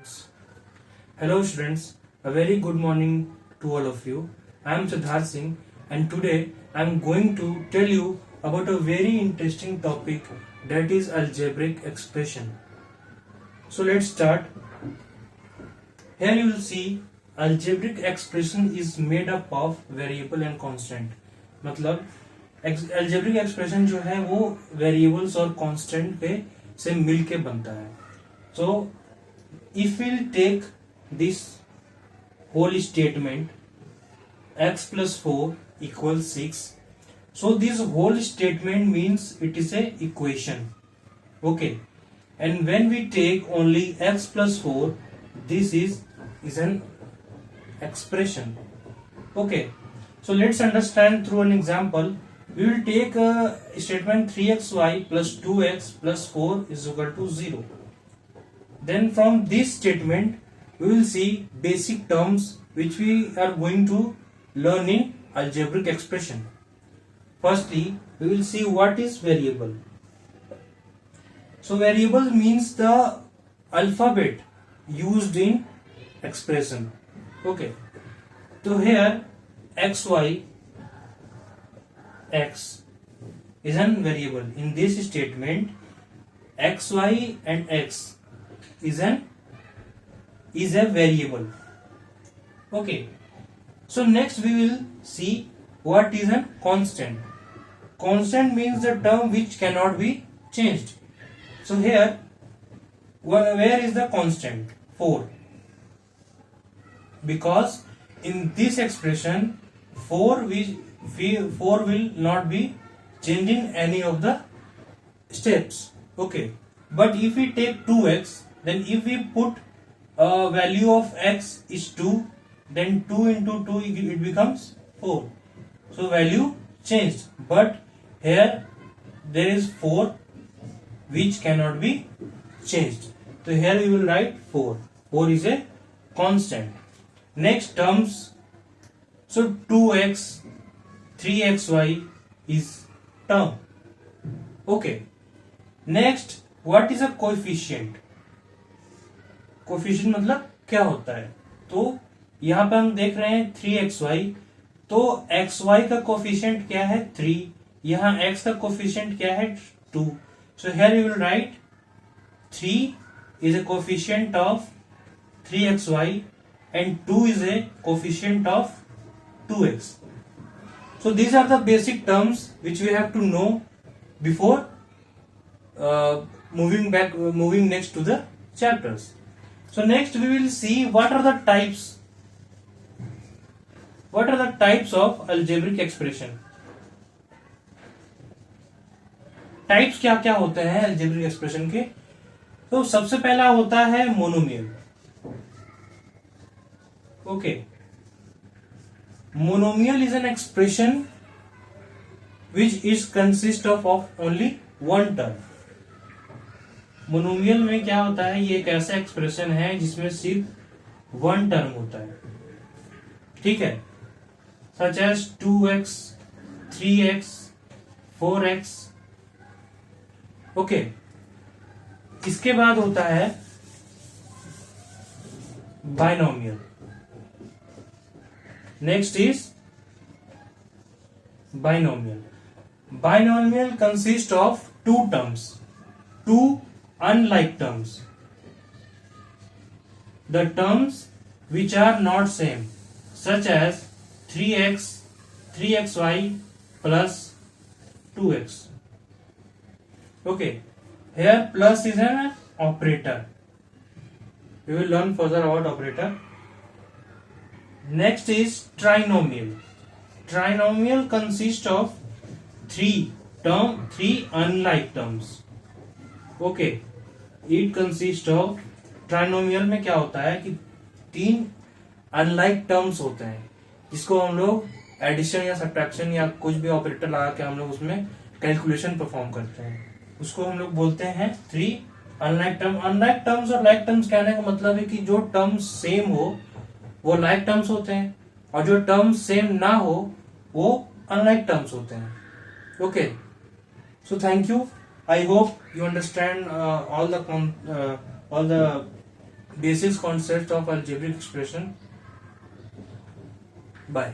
Hello students, a very good morning to all of you. I am Siddharth Singh and today I am going to tell you about a very interesting topic, that is algebraic expression. So let's start. Here you will see algebraic expression is made up of variable and constant. मतलब algebraic expression जो है वो variables और constant पे से मिलके बनता है. So if we'll take this whole statement x plus 4 equals 6, so this whole statement means it is a equation. Okay, and when we take only x plus 4, this is an expression. Okay, so let's understand through an example. We will take a statement 3xy plus 2x plus 4 is equal to 0. Then from this statement we will see basic terms which we are going to learn in algebraic expression. Firstly, we will see what is variable. So variable means the alphabet used in expression. Okay, so here xy, x is an variable. In this statement xy and x is a variable. Okay, so next we will see what is a constant. Constant means the term which cannot be changed. So here where is the constant? 4, because in this expression 4 will not be changed in any of the steps. Okay, but if we take 2x, then if we put a value of x is 2, then 2 into 2 it becomes 4. So value changed, but here there is 4 which cannot be changed. So here we will write 4. 4 is a constant. Next terms, so 2x, 3xy is term. Okay. Next, what is a coefficient? Coefficient मतलब क्या होता है? तो यहाँ पे हम देख रहे हैं 3xy, तो xy का कोफिशिएंट क्या है? 3. यहाँ x का कोफिशिएंट क्या है? 2. So here you will write 3 is a coefficient of 3xy and 2 is a coefficient of 2x. So these are the basic terms which we have to know before moving next to the chapters. So next we will see what are the types of algebraic expression. Types क्या क्या होते हैं algebraic expression के? तो सबसे पहला होता है monomial. Okay, monomial is an expression which is consist of only one term. Monomial में क्या होता है? ये एक ऐसा एक्सप्रेशन है जिसमें सिर्फ वन टर्म होता है. ठीक है, such as 2x, 3x, 4x. Okay, इसके बाद होता है binomial. Next is binomial. Binomial consist of two terms, two unlike terms. The terms which are not same, such as 3x, 3xy plus 2x. Okay, here plus is an operator. We will learn further about operator. Next is trinomial. Trinomial consists of three unlike terms. Okay, it consists of, trinomial में क्या होता है कि 3 unlike terms होते हैं जिसको हम लोग एडिशन या सब्ट्रैक्शन या कुछ भी ऑपरेटर लगा के हम लोग उसमें कैलकुलेशन परफॉर्म करते हैं. उसको हम लोग बोलते हैं 3 अनलाइक टर्म. अनलाइक टर्म्स और लाइक टर्म्स कहने का मतलब है कि जो टर्म्स सेम हो वो लाइक टर्म्स होते हैं और जो टर्म्स सेम ना हो वो अनलाइक टर्म्स होते हैं. Okay, so thank you. I hope you understand all the basic concepts of algebraic expression. Bye.